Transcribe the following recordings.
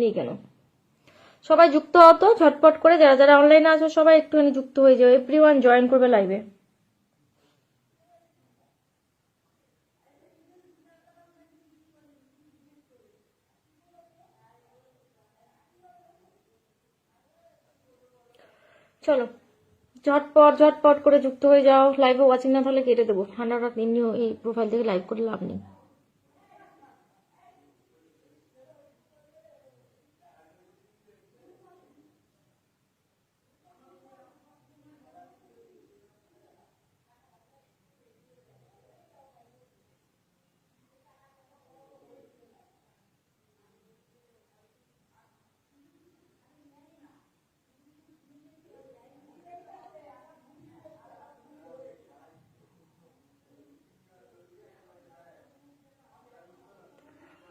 নেই কেন? সবাই যুক্ত হতো ঝটপট করে, যারা যারা অনলাইনে আছো সবাই একটুখানি যুক্ত হয়ে যাও, এভরিওয়ান জয়েন করবে লাইভে। চলো ঝটপট ঝটপট করে যুক্ত হয়ে যাও লাইভে। ওয়াচিং না থাকলে কেটে দেবো, ঠান্ডাটা এমনিও এই প্রোফাইল থেকে লাইভ করে লাভ নেই।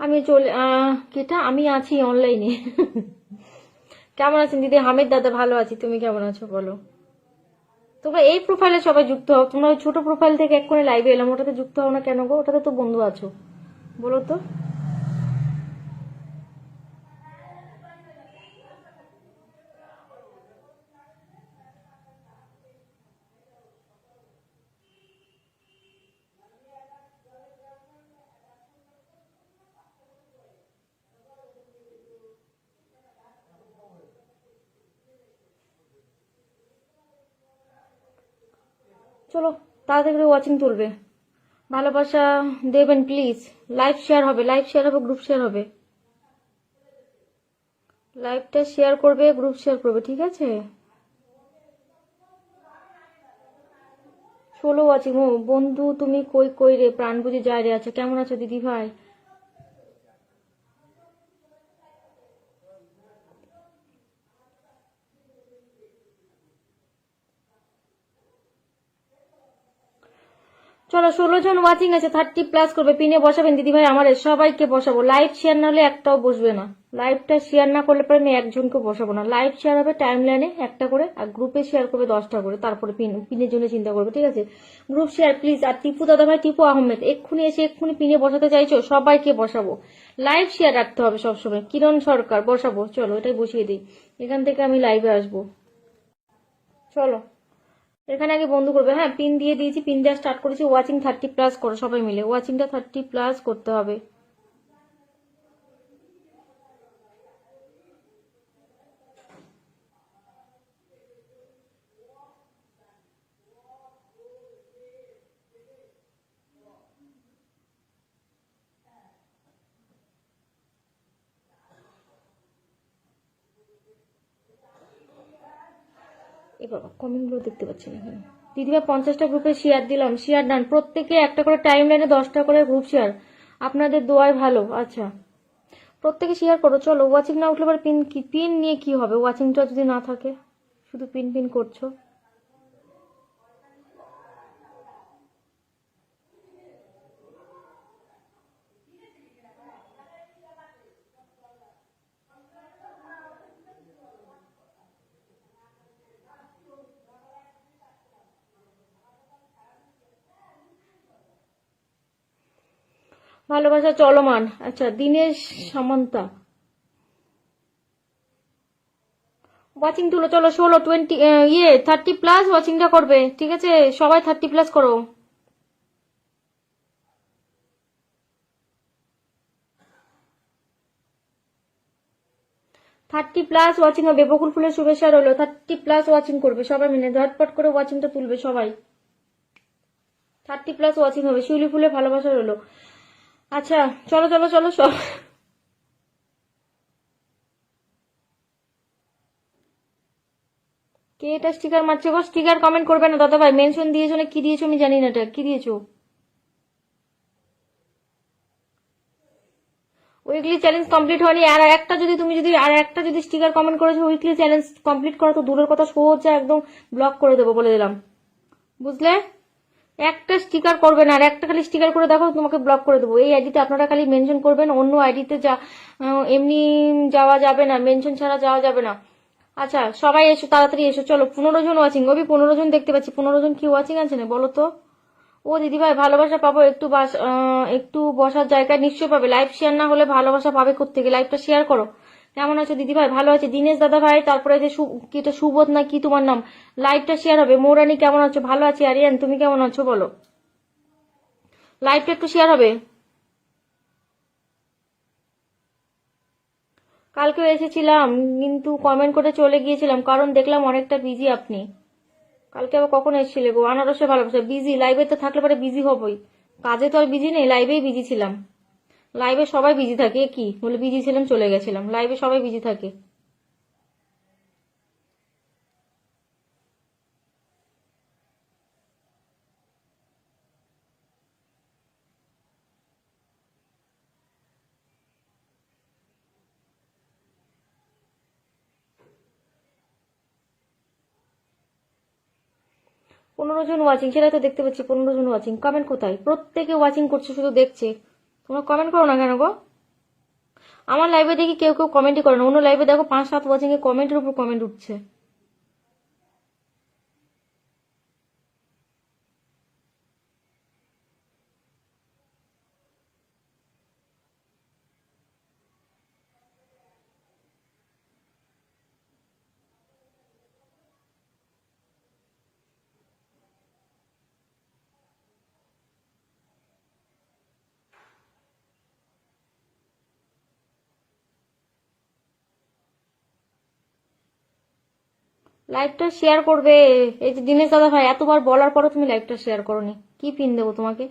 আমি চলে কেটা আমি আছি অনলাইনে। কেমন আছেন দিদি? হামিদ দাদা ভালো আছি, তুমি কেমন আছো বলো? তোমরা এই প্রোফাইলে সবাই যুক্ত হও, তোমরা ওই ছোট প্রোফাইল থেকে এক করে লাইভে এলাম, ওটাতে যুক্ত হও না কেন গো? ওটাতে তো বন্ধু আছো, বলো তো। চলো তাড়াতাড়ি করে ওয়াচিং তুলবে, ভালোবাসা দেবেন প্লিজ। লাইভ শেয়ার হবে, লাইভ শেয়ার হবে, গ্রুপ শেয়ার হবে। লাইভটা শেয়ার করবে, গ্রুপ শেয়ার করবে, ঠিক আছে? 16 ওয়াচিং। ও বন্ধু তুমি কই কই রে, প্রাণ বুঝি যায় রে। আচ্ছা কেমন আছো দিদি ভাই? চলো 16 জন ওয়াচিং আছে, 30+ করবে, পিনে বসাবেন দিদি ভাই আমার, সবাইকে বসাবো। লাইভ শেয়ার না হলে একটাও বসবে না, লাইভটা শেয়ার না করলে পরে আমি একজনকে বসাবো না। লাইভ শেয়ার হবে টাইম লাইনে একটা করে, আর গ্রুপে শেয়ার করবে 10টা করে, তারপরে পিনের জন্য চিন্তা করবে, ঠিক আছে? Group share please. আর টিপু দাদা ভাই, টিপু আহমেদ এক্ষুনি এসে এক্ষুনি পিনে বসাতে চাইছো? সবাইকে বসাবো, লাইভ শেয়ার রাখতে হবে সবসময়। কিরণ সরকার বসাবো, চলো এটাই বসিয়ে দিই, এখান থেকে আমি লাইভে আসবো। চলো এখানে আগে বন্ধ করবে। হ্যাঁ পিন দিয়ে দিয়েছি, পিন দেওয়া স্টার্ট করেছি। ওয়াচিং 30+ করো সবাই মিলে, ওয়াচিংটা 30+ করতে হবে। এ বাবা কমেন্ট গুলো দেখতে পাচ্ছি না এখানে। দিদিভাই 50টা গ্রুপে শেয়ার দিলাম, শেয়ার ডান। প্রত্যেকে একটা করে টাইম লাইনে 10টা করে গ্রুপ শেয়ার, আপনাদের দোয়ায় ভালো। আচ্ছা প্রত্যেকে শেয়ার করো। চলো ওয়াচিং না উঠলে পরে পিন কি, পিন নিয়ে কি হবে? ওয়াচিংটা যদি না থাকে, শুধু পিন পিন করছো। ভালোবাসা চলমান। আচ্ছা দীনেশ সামন্তা ওয়াচিং তুলো। চলো 30+ ওয়াচিংটা করবে, ঠিক আছে? সবাই 30+ করো। 30+ ওয়াচিং হবে। বকুল ফুলের শুভেচ্ছা রইলো। 30+ ওয়াচিং করবে সবাই মিলে, ঝটপট করে ওয়াচিংটা তুলবে সবাই। 30+ ওয়াচিং হবে। শিউলি ফুলের ভালোবাসা রইলো। আচ্ছা চলো চলো চলো সব। কে এটা স্টিকার মারছে গো? স্টিকার কমেন্ট করবে না দাদা ভাই, মেনশন দিয়েছো না কি দিয়েছো আমি জানি না, এটা কি দিয়েছো? উইকলি চ্যালেঞ্জ কমপ্লিট হয়নি। আর একটা যদি তুমি যদি আর একটা যদি স্টিকার কমেন্ট করেছো, উইকলি চ্যালেঞ্জ কমপ্লিট করা তো দূরের কথা, সোজা একদম ব্লক করে দেবো বলে দিলাম, বুঝলে? একটা স্টিকার করবে না, আর একটা খালি স্টিকার করে দেখো, তোমাকে ব্লক করে দেবো। এই আইডিতে আপনারা খালি মেনশন করবেন, অন্য আইডিতে যা এমনি যাওয়া যাবে না, মেনশন ছাড়া যাওয়া যাবে না। আচ্ছা সবাই এসো, তাড়াতাড়ি এসো। চলো 15 জন ওয়াচিং, ওবি 15 জন দেখতে পাচ্ছি। 15 জন কি ওয়াচিং আছে না বলো তো? ও দিদিভাই ভালোবাসা পাবো, একটু বসার জায়গা নিশ্চয় পাবে। লাইভ শেয়ার না হলে ভালোবাসা পাবে কোত্থেকে? লাইভটা শেয়ার করো, কেমন আছো দিদি ভাই? ভালো আছে দিনেশ দাদা ভাই, তারপরে যে কি এটা সুবোধ না কি তোমার নাম? লাইভটা শেয়ার হবে। মৌরানি কেমন আছো? ভালো আছি। আরিয়ান তুমি কেমন আছো বলো? লাইভটা একটু শেয়ার হবে। কালকেও এসেছিলাম কিন্তু কমেন্ট করে চলে গিয়েছিলাম, কারণ দেখলাম অনেকটা বিজি আপনি। কালকে আবার কখন এসেছিলে গো? আনারসে ভালোবাসা বিজি, লাইভে তো থাকলে পরে বিজি হবই। কাজে তো আর বিজি নেই, লাইভেই বিজি ছিলাম। লাইভে সবাই বিজি থাকে, এ কি বলে বিজি ছিলাম চলে গেছিলাম, লাইভে সবাই বিজি থাকে। পনেরো জন ওয়াচিং, সেটাই তো দেখতে পাচ্ছি, 15 জন ওয়াচিং। কমেন্ট কোথায়? প্রত্যেকে ওয়াচিং করছে, শুধু দেখছে। তোমরা কমেন্ট করো না কেন গো? আমার লাইভে দেখি কেউ কেউ কমেন্টই করে না, অন্য লাইভে দেখো 5-7 ওয়াচিং এ কমেন্টের উপর কমেন্ট উঠছে। লাইভটা শেয়ার করবে। এই যে দিনেশ দাদা ভাই, এতবার বলার পরে তুমি লাইভটা শেয়ার করোনি, কি পিন দেবো তোমাকে?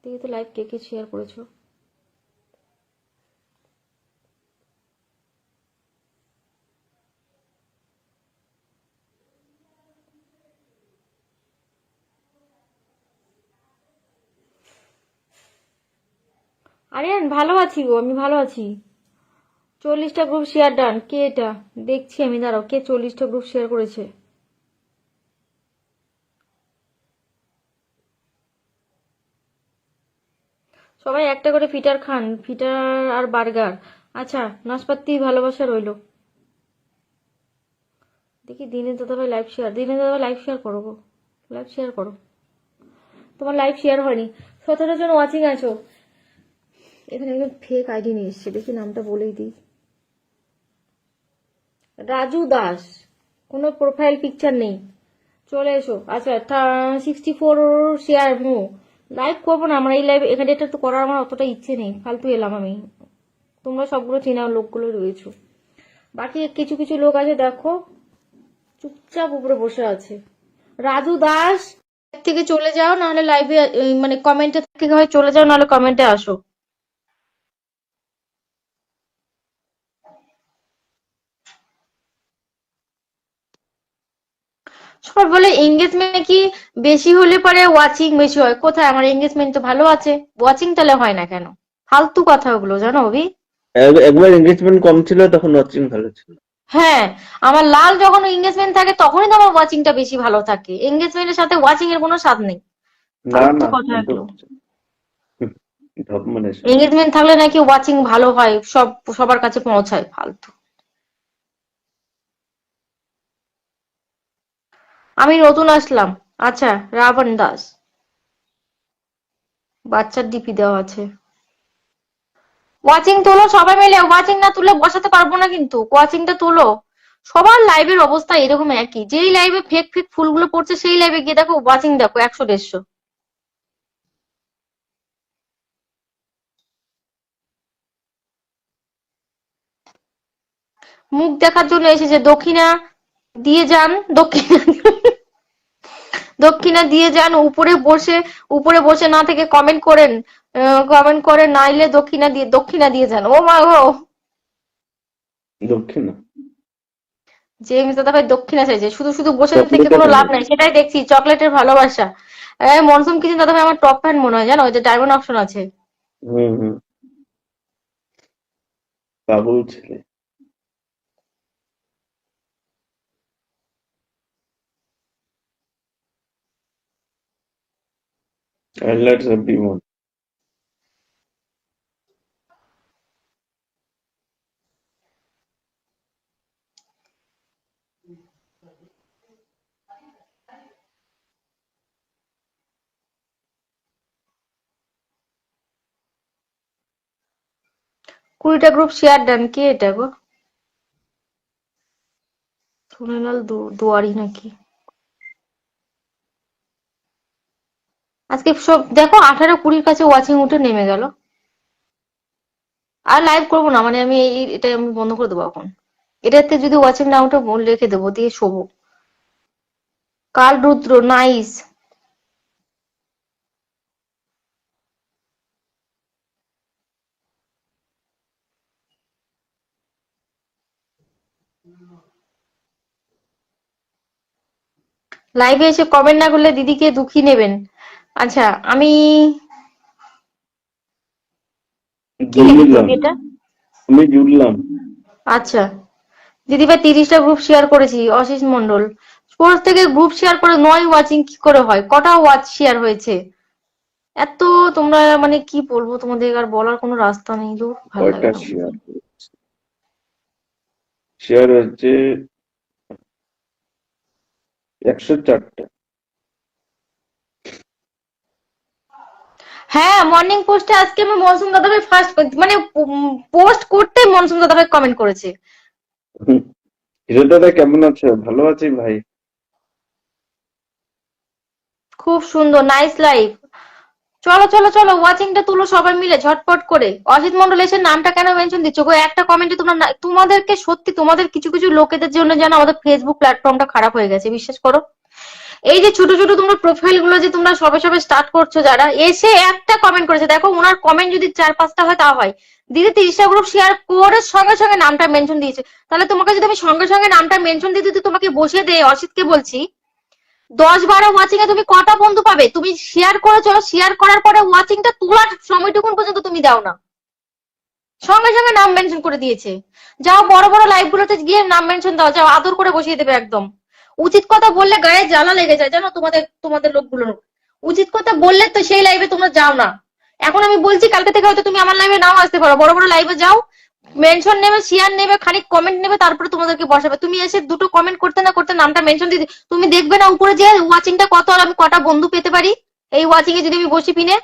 দেখি তো লাইভ কে কে শেয়ার করেছো। আরে ভালো আছি গো, আমি ভালো আছি। 40টা গ্রুপ শেয়ার ডান। কে এটা? দেখছি আমি, দাঁড়াও, কে 40টা গ্রুপ শেয়ার করেছে? সবাই একটা করে ফিটার খান, ফিটার আর বার্গার। আচ্ছা, নাশপাতি ভালোবাসা রইলো। দেখি দিনের দাদা ভাই লাইভ শেয়ার, দিনের দাদা ভাই লাইভ শেয়ার করো গো, লাইভ শেয়ার করো। তোমার লাইভ শেয়ার হয়নি। 17 জন ওয়াচিং আছো। এখানে একজন ফেক আইডি নিয়ে এসছে, দেখি নামটা বলেই দিই। রাজু দাস, কোনো প্রোফাইল পিকচার নেই। চলে এসো। আচ্ছা, 64 শেয়ার। লাইভ করবো না আমরা এই লাইভ, এখানে এটা তো করার আমার অতটা ইচ্ছে নেই, ফালতু এলাম আমি। তোমরা সবগুলো চেনা লোকগুলো রয়েছো। বাকি কিছু কিছু লোক আছে দেখো, চুপচাপ উপরে বসে আছে। রাজু দাস, থেকে চলে যাও, নাহলে লাইভে মানে কমেন্টে থেকে হয় চলে যাও, নাহলে কমেন্টে আসো। সবাই বলে এঙ্গেজমেন্ট কি বেশি হলে পরে ওয়াচিং বেশি হয়? কোথায়? আমার এঙ্গেজমেন্ট তো ভালো আছে, ওয়াচিং তাহলে হয় না কেন? ফালতু কথা ওগুলো, জানো অভি। একবার এঙ্গেজমেন্ট কম ছিল তখন ওয়াচিং ভালো ছিল। হ্যাঁ, আমার লাল যখন এঙ্গেজমেন্ট থাকে তখনই তো আমার ওয়াচিংটা বেশি ভালো থাকে, এঙ্গেজমেন্টের সাথে ওয়াচিং এর কোনো স্বাদ নেই। না ফালতু না, কথা একদম এগুলো। ধপ মানে এঙ্গেজমেন্ট থাকলে নাকি ওয়াচিং ভালো হয়, সবার কাছে পৌঁছায়, ফালতু। আমি নতুন আসলাম। আচ্ছা, রাবণ দাস, বাচ্চার ডিপি দেওয়া আছে। ওয়াচিং তোলো সবাই মিলে, ওয়াচিং না তুলে বসাতে পারবো না কিন্তু, ওয়াচিংটা তোলো। সবার লাইভের অবস্থা এরকম একই, যেই লাইভে ফেক ফেক ফুলগুলো পড়ছে সেই লাইভে গিয়ে দেখো ওয়াচিং দেখো 100-150। মুখ দেখার জন্য এসেছে। দক্ষিণা দিয়ে যান, দক্ষিণা দক্ষিণা দিয়ে যান। উপরে বসে না থেকে কমেন্ট করেন, কমেন্ট করে নাইলে দক্ষিণা দিয়ে যান। ও মা গো, দক্ষিণা জেমস দাদা ভাই দক্ষিণা চাইছে। শুধু শুধু বসে থেকে চকলেটের কোনো লাভ নাই, ভালোবাসা। সেটাই দেখছি, চকলেটের ভালোবাসা। মনসুম কিচেন দাদা ভাই আমার টপ ফ্যান মনে হয়, জানো, ওই যে ডায়মন্ড অপশন আছে। হুম হুম, পাগল ছেলে। And let's everyone. 20টা গ্রুপ শেয়ার ডান। কে এটা গো? সোনালাল দুয়ারি নাকি? আজকে সব দেখো 18-20 কাছে ওয়াচিং উঠে নেমে গেল। আর লাইভ করবো না, মানে আমি এটা আমি বন্ধ করে দেবো এখন। এটাতে যদি ওয়াচিং না উঠে রেখে দেবো, দিয়ে শোবো। কাল রুদ্র নাইস। লাইভে এসে কমেন্ট না করলে দিদিকে দুঃখী নেবেন। আচ্ছা আমি কি জুড়লাম, লিখেছি এটা? আমি জুড়লাম। আচ্ছা দিদিভাই 30টা গ্রুপ শেয়ার করেছি। অশিস মন্ডল স্পোর্টস থেকে গ্রুপ শেয়ার করে 9 ওয়াচিং কি করে হয়? কটা ওয়াচ শেয়ার হয়েছে? এত তোমরা মানে কি বলবো তোমাদের, আর বলার কোনো রাস্তা নেই। তো ভালো লাগে কয়টা না। শেয়ার শেয়ার হচ্ছে 104টা। হ্যাঁ মর্নিং পোস্টে আজকে আমি মনসুন দাদাভাই ফার্স্ট, মানে পোস্ট করতে মনসুন দাদাভাই কমেন্ট করেছে। হিরো দাদা কেমন আছো? ভালো আছি ভাই। খুব সুন্দর, নাইস লাইভ। চলো চলো চলো ওয়াচিংটা তুলো সবাই মিলে ঝটপট করে। অজিত মন্ডল এসে নামটা কেন মেনশন দিচ্ছ গো? একটা কমেন্টে তোমরা তোমাদেরকে সত্যি, তোমাদের কিছু কিছু লোকেদের জন্য যেন আমাদের ফেসবুক প্ল্যাটফর্মটা খারাপ হয়ে গেছে, বিশ্বাস করো। এই যে ছোট ছোট তোমরা প্রোফাইল গুলো যে তোমরা সবে সবে স্টার্ট করছো, যারা এসে একটা কমেন্ট করেছে, দেখো ওনার কমেন্ট যদি 4-5টা হয় তা হয়। দিদি 30টা গ্রুপ শেয়ার করে সঙ্গে সঙ্গে নামটা মেনশন দিয়েছে। তাহলে তোমাকে যদি আমি সঙ্গে সঙ্গে নামটা মেনশন দিয়ে যদি তোমাকে বসিয়ে দেয়, অসিতকে বলছি 10-12 ওয়াচিং এ তুমি কটা বন্ধু পাবে? তুমি শেয়ার করেছো, শেয়ার করার পরে ওয়াচিংটা তোলার সময়টুকুন পর্যন্ত তুমি দাও না, সঙ্গে সঙ্গে নাম মেনশন করে দিয়েছে। যাও বড় বড় লাইভ গুলোতে গিয়ে নাম মেনশন দাও, যাও আদর করে বসিয়ে দেবে একদম। উচিত কথা বললে গায়ে জ্বালা লেগে যায় জানো, তোমাদের তোমাদের লোকগুলোর। উচিত কথা বললে তো সেই লাইভে তোমরা যাও না। এখন আমি বলছি কালকে থেকে হয়তো তুমি আমার লাইভে নাও আসতে পারো, বড় বড় লাইভে যাও, মেনশন নেবে, শেয়ার নেবে, খানিক কমেন্ট নেবে, তারপরে তোমাদেরকে বসাবে। তুমি এসে দুটো কমেন্ট করতে না করতে নামটা মেনশন দিতে, তুমি দেখবে না উপরে যে ওয়াচিংটা কত আর আমি কটা বন্ধু পেতে পারি এই ওয়াচিং এ যদি আমি বসি পিনে।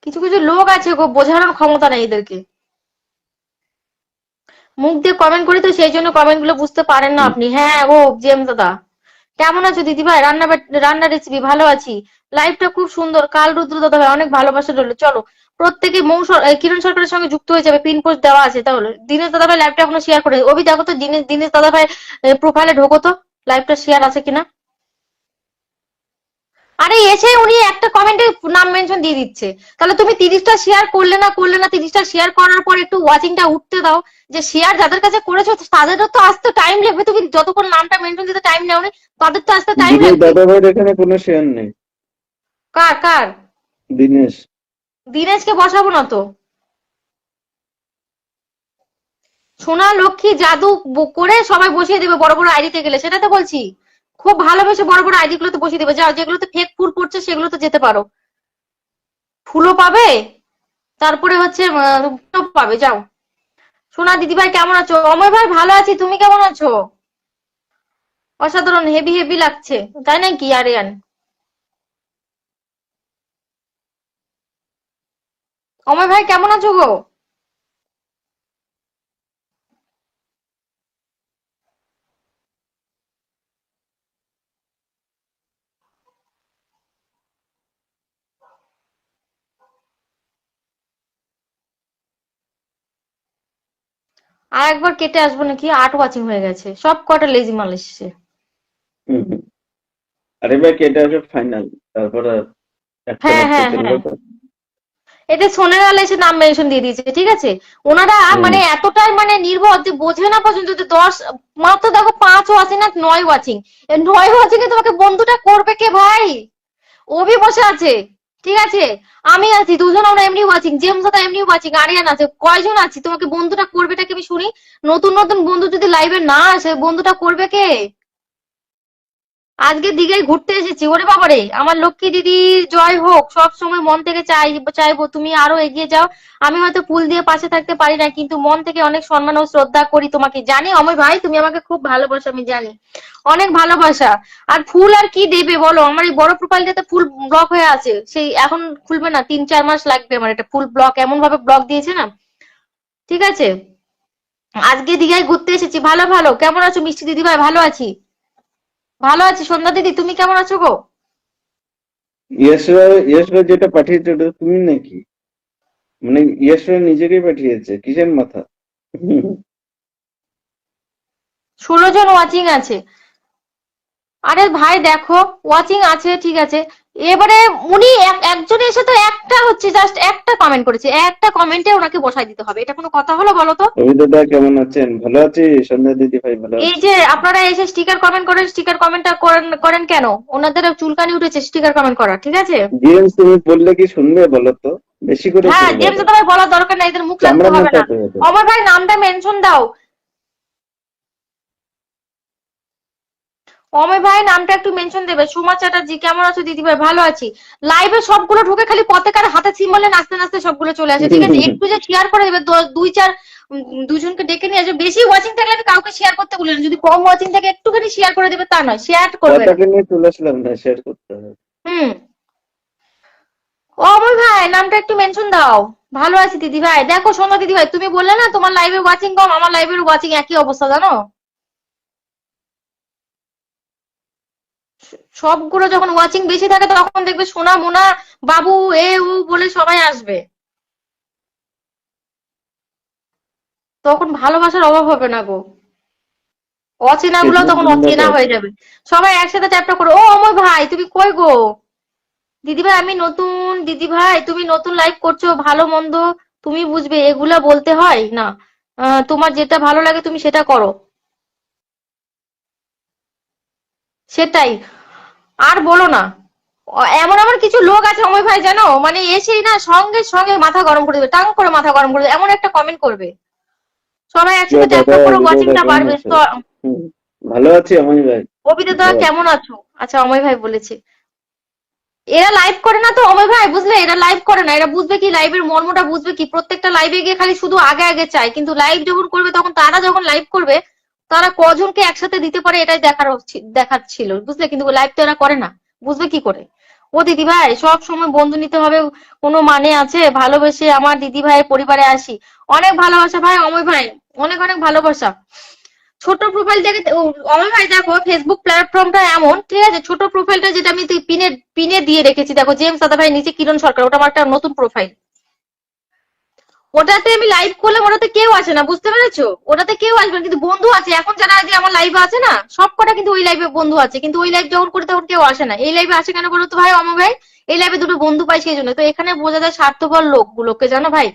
কিছু কিছু লোক আছে গো, বোঝানোর ক্ষমতা নেই এদেরকে। মুখ দিয়ে কমেন্ট করি তো সেই জন্য কমেন্ট গুলো বুঝতে পারেন না আপনি। হ্যাঁ ও জেম দাদা কেমন আছো দিদি ভাই? রান্না রেসিপি ভালো আছি। লাইভটা খুব সুন্দর। কাল রুদ্র দাদা ভাই অনেক ভালোবাসা রইলো। চলো প্রত্যেকে কিরণ সরকারের সঙ্গে যুক্ত হয়ে যাবে, পিন পোস্ট দেওয়া আছে। তাহলে দিনেশ দাদা ভাই লাইভটা এখনো শেয়ার করে অভি দেখো তো, দিনেশ দাদা ভাই প্রোফাইলে ঢোকো তো, লাইভটা শেয়ার আছে কিনা। আরে এসে উনি একটা কমেন্টে নাম মেনশন দিয়ে দিচ্ছে। তাহলে তুমি 30টা শেয়ার করলে না 30টা শেয়ার করার পর একটু ওয়াচিংটা উঠতে দাও। যে শেয়ার যাদের কাছে করেছো তাদেরও তো আসতে টাইম লাগবে, তুমি যতক্ষণ নামটা মেনশন দিতে টাইম নেও, তাদের তো আসতে টাইম দিদি লাগবে। দাদা ভাইয়ের এখানে কোনো শেয়ার নেই। কার কার? দিনেশ। দিনেশকে বসাবো না তো। সোনা লক্ষ্মী জাদু করে সবাই বসিয়ে দেবে বড় বড় আইডিতে গেলে, সেটা তো বলছি। খুব ভালোবেসে বড় বড় আইডি গুলোতে বসিয়ে দেবে, যাও যেগুলোতে ফেক ফুল পড়ছে সেগুলোতে যেতে পারো, ফুলও পাবে, তারপরে হচ্ছে পাবে, যাও। সোনা দিদিভাই কেমন আছো? অময় ভাই ভালো আছি, তুমি কেমন আছো? অসাধারণ, হেভি হেভি লাগছে, তাই নাকি আরিয়ান? অময় ভাই কেমন আছো গো? আর একবার কেটে আসবো নাকি? 8 ওয়াচিং হয়ে গেছে, সব কটা লেজি মাল এসছে। হুম হুম। আরে ভাই কেটে আসবে ফাইনাল, তারপর আর একটা হ্যাঁ মাত্র হ্যাঁ চলবে হ্যাঁ, তো। এতে সোনারাল এসে নাম মেনশন দিয়ে দিয়েছে, ঠিক আছে। ওনারা হুম। মানে এতটাই মানে নির্ভর যে বোঝে না পর্যন্ত যে 10 মাত্র দেখো 5 ওয়াচিং না 9 ওয়াচিং। 9 ওয়াচিং এ তোমাকে বন্ধুটা করবে কে ভাই? অভি বসে আছে, ঠিক আছে, আমি আছি, দুজন আমরা এমনি ওয়াচিং, জেমস দাদা এমনি ওয়াচিং, আরিয়ান আছে, কয়জন আছি, তোমাকে বন্ধুটা করবেটা কে আমি শুনি। নতুন নতুন বন্ধু যদি লাইভে না আসে বন্ধুটা করবে কে? আজকে দীঘায় ঘুরতে এসেছি। ওরে বাবারে, আমার লক্ষ্মী দিদির জয় হোক। সব সময় মন থেকে চাইবো তুমি আরো এগিয়ে যাও। আমি হয়তো ফুল দিয়ে পাশে থাকতে পারি না, কিন্তু মন থেকে অনেক সম্মান ও শ্রদ্ধা করি তোমাকে। জানি অময় ভাই তুমি আমাকে খুব ভালোবাসো, আমি জানি অনেক ভালোবাসা। আর ফুল আর কি দেবে বলো, আমার এই বড় প্রোফাইলটাতে ফুল ব্লক হয়ে আছে, সেই এখন খুলবে না, 3-4 মাস লাগবে আমার এটা ফুল ব্লক, এমন ভাবে ব্লক দিয়েছে না। ঠিক আছে, আজকে দীঘায় ঘুরতে এসেছি। ভালো ভালো, কেমন আছো মিষ্টি দিদি ভাই? ভালো আছি, ভালো আছি। সন্ধ্যা দিদি তুমি কেমন আছো গো? ইয়েশরা যেটা পাঠিয়েছে ওটা তুমি নাকি? মানে ইয়েশরা নিজেকেই পাঠিয়েছে, কিসের মাথা? 16 জন ওয়াচিং আছে। আরে ভাই দেখো, ওয়াচিং আছে ঠিক আছে, এবারে উনি একজন এসে তো একটা হচ্ছে, জাস্ট একটা কমেন্ট করেছে, একটা কমেন্টে ওনাকে বসাই দিতে হবে, এটা কোনো কথা হলো বলো তো? অভিদাদা কেমন আছেন? ভালো আছি। সন্ধ্যা দিদি ভাই ভালো এই আছি। যে আপনারা এসে স্টিকার কমেন্ট করেন, স্টিকার কমেন্টটা করেন করেন কেন? ওনাদের চুলকানি উঠেছে স্টিকার কমেন্ট করা, ঠিক আছে? জেমস তুমি বললে কি শুনবে বলো তো? বেশি করে হ্যাঁ, শুনবে জেমস আবার। দাদা ভাই বলার দরকার নাই, এদের মুখ লাগতে চামড়া হবে মোটা না। তো হবে। অমর ভাই নামটা মেনশন দাও। অময় ভাই নামটা একটু মেনশন দেবে। সুমা চ্যাটার্জি কেমন আছো দিদি ভাই? ভালো আছি। লাইভে সবগুলো ঢুকে খালি পতাকার হাতে সিম্বলে নাচতে নাচতে সবগুলো চলে আসে, ঠিক আছে? একটু যে শেয়ার করে দেবে, দুই চার দুজনকে ডেকে নিয়ে আসবে। বেশি ওয়াচিং থাকলে আমি কাউকে শেয়ার করতে বলি না, যদি কম ওয়াচিং থাকে একটুখানি শেয়ার করে দেবে, তা নয় শেয়ার করবে না। কথাকে নিয়ে চলে আসলাম না, শেয়ার করতে হবে। হুম। অময় ভাই নামটা একটু মেনশন দাও। ভালো আছি দিদি ভাই। দেখো সোনা দিদি ভাই, তুমি বললে না তোমার লাইভে ওয়াচিং কম, আমার লাইভের ওয়াচিং একই অবস্থা জানো। সবগুলো যখন ওয়াচিং বেশি থাকে তখন দেখবে সোনা মোনা বাবু এ ও বলে সবাই আসবে, তখন ভালোবাসার অভাব হবে না গো। অচেনা গুলো ফেসবুক তখন বন্ধ অচেনা কর। হয়ে যাবে। সবাই একসাথে চ্যাপটা করো। ও অময় ভাই তুমি কই গো? দিদি ভাই আমি নতুন, দিদি ভাই তুমি নতুন লাইভ করছো, ভালো মন্দ তুমি বুঝবে, এগুলা বলতে হয় না। তোমার যেটা ভালো লাগে তুমি সেটা করো, সেটাই। আর বলো না। এমন এমন কিছু লোক আছে অময় ভাই জানো, মানে এসেই না সঙ্গে সঙ্গে মাথা গরম করে দেবে, টাং করে মাথা গরম করে দেবে, এমন একটা কমেন্ট করবে। সবাই প্রিয় একসাথে দাদা, ট্যাপটা করে হৃদয়দা ওয়াচিংটা কেমন বাড়বে আছে? তো। হুম, ভালো আছি অময় ভাই। অভিনেতা ভালো আছি। কেমন আছো? আচ্ছা অময় ভাই বলেছে। এরা লাইভ করে না তো অময় ভাই, বুঝলে? এরা লাইভ করে না, এরা বুঝবে কি লাইভের মর্মটা, বুঝবে কি? প্রত্যেকটা লাইভে গিয়ে খালি শুধু আগে আগে চায়, কিন্তু লাইভ যখন করবে তখন তারা যখন লাইভ করবে তারা কজনকে একসাথে দিতে পারে এটাই দেখার ছিল, বুঝলে? কিন্তু লাইভ তো এরা করে না, বুঝবে কি করে? ও দিদি ভাই সব সময় বন্ধু নিতে হবে কোনো মানে আছে? ভালোবেসে আমার দিদি ভাইয়ের পরিবারে আসি, অনেক ভালোবাসা ভাই অময় ভাই, অনেক অনেক ভালোবাসা। ছোট প্রোফাইল থেকে অমর ভাই দেখো, ফেসবুক প্ল্যাটফর্মটা এমন, ঠিক আছে? ছোট প্রোফাইলটা যেটা আমি পিনে পিনে দিয়ে রেখেছি, দেখো জেমস দাদা ভাই নিচে কিরণ সরকার, ওটা আমার একটা নতুন প্রোফাইল। ওটাতে আমি লাইভ করলে ওটাতে কেউ আসে না, বুঝতে পেরেছো? ওটাতে কেউ আসবে না, কিন্তু বন্ধু আছে। এখন যারা আগে আমার লাইভে আছে না সব কটা কিন্তু ওই লাইভে বন্ধু আছে, কিন্তু ওই লাইভ যখন করি তখন কেউ আসে না। এই লাইভে আসে কেন বলো তো ভাই অমর ভাই? এই লাইভে দুটো বন্ধু পাই সেই জন্য। তো এখানে বোঝা যায় স্বার্থপর লোকগুলোকে, জানো ভাই?